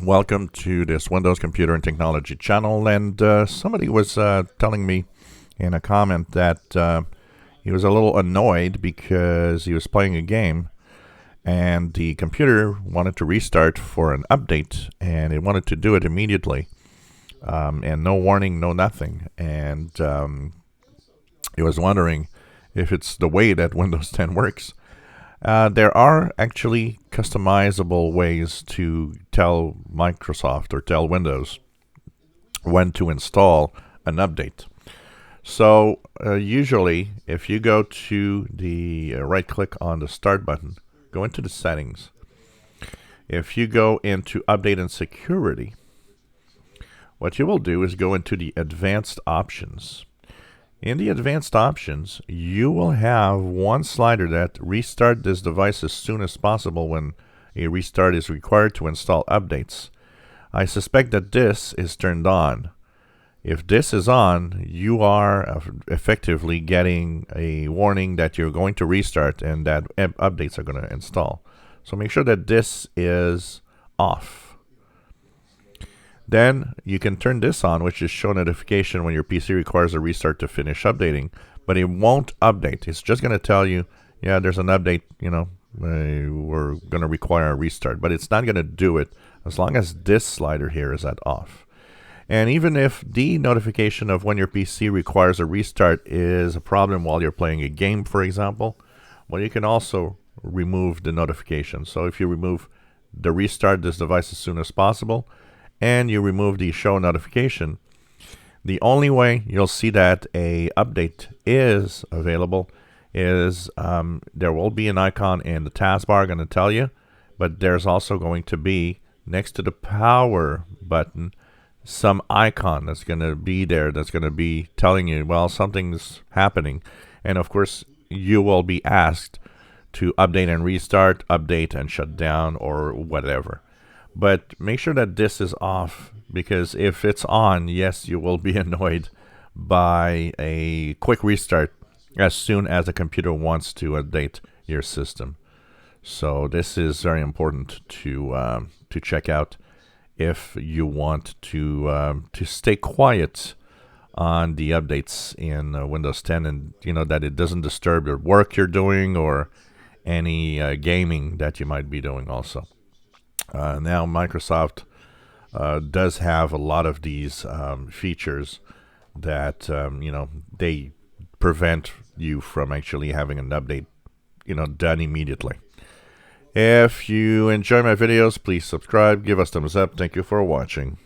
Welcome to this Windows Computer and Technology channel. And somebody was telling me in a comment that he was a little annoyed because he was playing a game and the computer wanted to restart for an update, and it wanted to do it immediately, and no warning, no nothing. And he was wondering if it's the way that Windows 10 works. There are actually customizable ways to tell Microsoft or tell Windows when to install an update. So usually, if you go to the right click on the Start button, go into the settings. If you go into Update and Security, what you will do is go into the Advanced Options. In the advanced options, you will have one slider that restart this device as soon as possible when a restart is required to install updates. I suspect that this is turned on. If this is on, you are effectively getting a warning that you're going to restart and that updates are going to install. So make sure that this is off. Then you can turn this on, which is show notification when your PC requires a restart to finish updating, but it won't update. It's just going to tell you, yeah, there's an update, we're going to require a restart, but it's not going to do it as long as this slider here is at off. And even if the notification of when your PC requires a restart is a problem while you're playing a game, for example, well, you can also remove the notification. So if you remove the restart this device as soon as possible, and you remove the show notification, the only way you'll see that a update is available is there will be an icon in the taskbar going to tell you, but there's also going to be next to the power button some icon that's going to be there that's going to be telling you, well, something's happening. And of course, you will be asked to update and restart, update and shut down, or whatever. But make sure that this is off, because if it's on, yes, you will be annoyed by a quick restart as soon as the computer wants to update your system. So this is very important to check out if you want to stay quiet on the updates in Windows 10, and that it doesn't disturb the work you're doing or any gaming that you might be doing also. Now Microsoft does have a lot of these features that they prevent you from actually having an update done immediately. If you enjoy my videos, please subscribe, give us thumbs up. Thank you for watching.